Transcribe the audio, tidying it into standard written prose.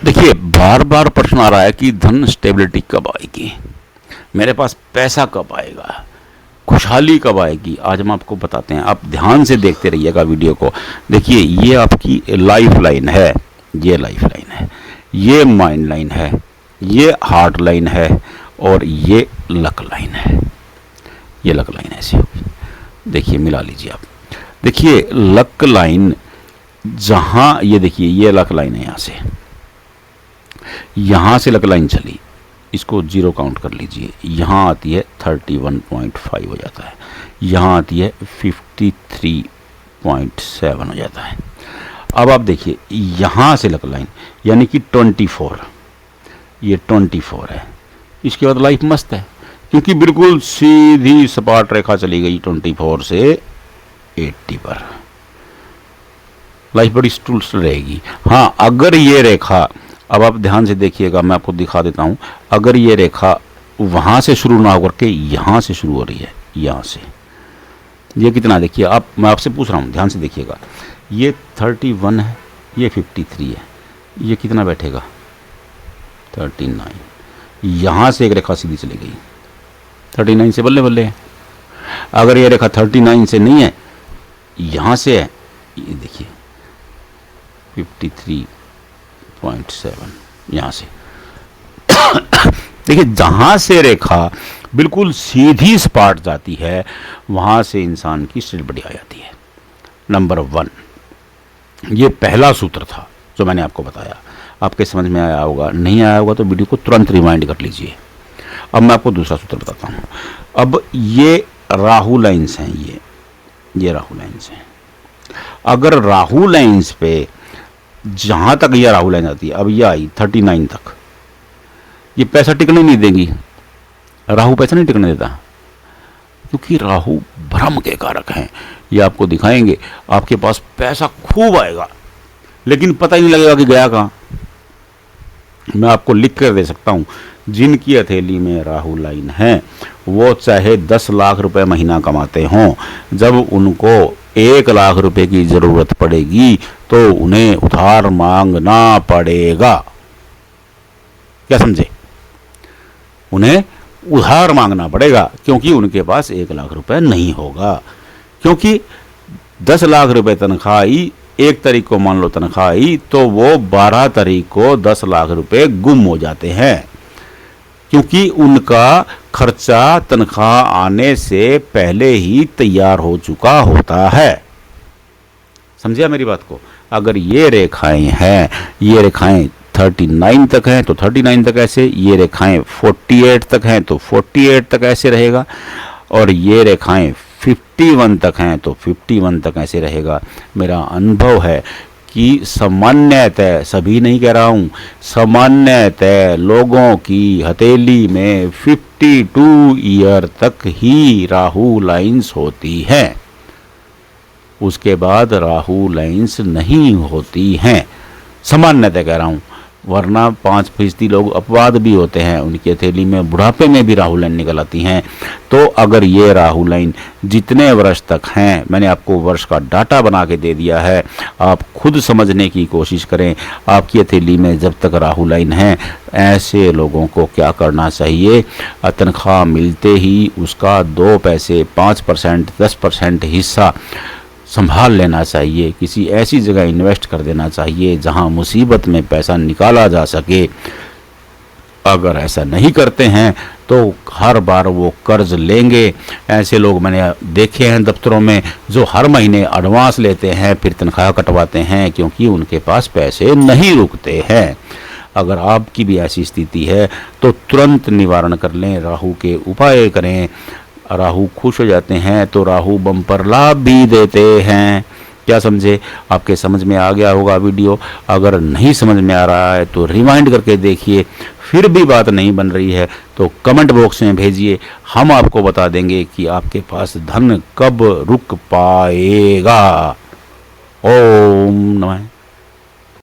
देखिए, बार बार प्रश्न आ रहा है कि धन स्टेबिलिटी कब आएगी, मेरे पास पैसा कब आएगा, खुशहाली कब आएगी। आज हम आपको बताते हैं, आप ध्यान से देखते रहिएगा वीडियो को। देखिए, ये आपकी लाइफ लाइन है, ये लाइफ लाइन है, ये माइंड लाइन है, ये हार्ट लाइन है और ये लक लाइन है। ये लक लाइन ऐसी होगी, देखिए मिला लीजिए आप। देखिए लक लाइन, जहाँ ये देखिए ये लक लाइन है, यहाँ से लक लाइन चली, इसको जीरो काउंट कर लीजिए। यहाँ आती है 31.5 हो जाता है, यहाँ आती है 53.7 हो जाता है। अब आप देखिए यहाँ से लक लाइन यानी कि 24, ये 24 है। इसके बाद लाइफ मस्त है, क्योंकि बिल्कुल सीधी सपाट रेखा चली गई 24 से 80 पर। लाइफ बड़ी स्टूल्स रहेगी। हाँ, अगर ये रेखा, अब आप ध्यान से देखिएगा, मैं आपको दिखा देता हूँ। अगर ये रेखा वहाँ से शुरू ना होकर के यहाँ से शुरू हो रही है, यहाँ से, ये कितना देखिए आप, मैं आपसे पूछ रहा हूँ, ध्यान से देखिएगा। ये 31 है, ये 53 है, ये कितना बैठेगा 39। यहाँ से एक रेखा सीधी चली गई, 39 से बल्ले बल्ले है। अगर ये रेखा 39 से नहीं है, यहाँ से है, ये देखिए 53.7 यहाँ से। देखिए, जहाँ से रेखा बिल्कुल सीधी सपाट जाती है, वहाँ से इंसान की स्टेबिलिटी आ जाती है। नंबर 1, ये पहला सूत्र था जो मैंने आपको बताया। आपके समझ में आया होगा, नहीं आया होगा तो वीडियो को तुरंत रिवाइंड कर लीजिए। अब मैं आपको दूसरा सूत्र बताता हूँ। अब ये राहु लाइन्स हैं, ये राहु लाइन्स हैं। अगर राहु लाइन्स पे जहाँ तक ये राहु लाइन आती है, अब ये आई 39 तक, ये पैसा टिकने नहीं देंगी। राहु पैसा नहीं टिकने देता, क्योंकि राहु भ्रम के कारक हैं। ये आपको दिखाएंगे, आपके पास पैसा खूब आएगा, लेकिन पता ही नहीं लगेगा कि गया कहाँ। मैं आपको लिख कर दे सकता हूँ, जिनकी हथेली में राहु लाइन है वो चाहे 10 लाख रुपए महीना कमाते हों, जब उनको 1 लाख रुपए की ज़रूरत पड़ेगी तो उन्हें उधार मांगना पड़ेगा। क्या समझे? उन्हें उधार मांगना पड़ेगा, क्योंकि उनके पास 1 लाख रुपए नहीं होगा। क्योंकि 10 लाख रुपए तनख्वाह आई, 1 तारीख को मान लो तनख्वाह आई, तो वो 12 तारीख को 10 लाख रुपए गुम हो जाते हैं, क्योंकि उनका खर्चा तनख्वाह आने से पहले ही तैयार हो चुका होता है। समझिए मेरी बात को? अगर ये रेखाएं हैं, ये रेखाएं 39 तक हैं तो 39 तक ऐसे, ये रेखाएं 48 तक हैं तो 48 तक ऐसे रहेगा, और ये रेखाएं 51 तक हैं तो 51 तक ऐसे रहेगा। मेरा अनुभव है कि सामान्यतः, सभी नहीं कह रहा हूँ, सामान्यतः लोगों की हथेली में 52 ईयर तक ही राहु लाइन्स होती हैं। उसके बाद राहु लाइन्स नहीं होती हैं, सामान्यतः कह रहा हूँ। वरना 5% लोग अपवाद भी होते हैं, उनकी हथेली में बुढ़ापे में भी राहु लाइन निकल आती हैं। तो अगर ये राहु लाइन जितने वर्ष तक हैं, मैंने आपको वर्ष का डाटा बना के दे दिया है, आप खुद समझने की कोशिश करें। आपकी हथेली में जब तक राहु लाइन है, ऐसे लोगों को क्या करना चाहिए? तनख्वाह मिलते ही उसका 2 पैसे, 5%, 10% हिस्सा संभाल लेना चाहिए। किसी ऐसी जगह इन्वेस्ट कर देना चाहिए जहां मुसीबत में पैसा निकाला जा सके। अगर ऐसा नहीं करते हैं तो हर बार वो कर्ज लेंगे। ऐसे लोग मैंने देखे हैं दफ्तरों में, जो हर महीने एडवांस लेते हैं, फिर तनख्वाह कटवाते हैं, क्योंकि उनके पास पैसे नहीं रुकते हैं। अगर आपकी भी ऐसी स्थिति है तो तुरंत निवारण कर लें, राहु के उपाय करें। राहु खुश हो जाते हैं तो राहु बम्पर लाभ भी देते हैं। क्या समझे? आपके समझ में आ गया होगा वीडियो। अगर नहीं समझ में आ रहा है तो रिवाइंड करके देखिए। फिर भी बात नहीं बन रही है तो कमेंट बॉक्स में भेजिए, हम आपको बता देंगे कि आपके पास धन कब रुक पाएगा। ओम नमः।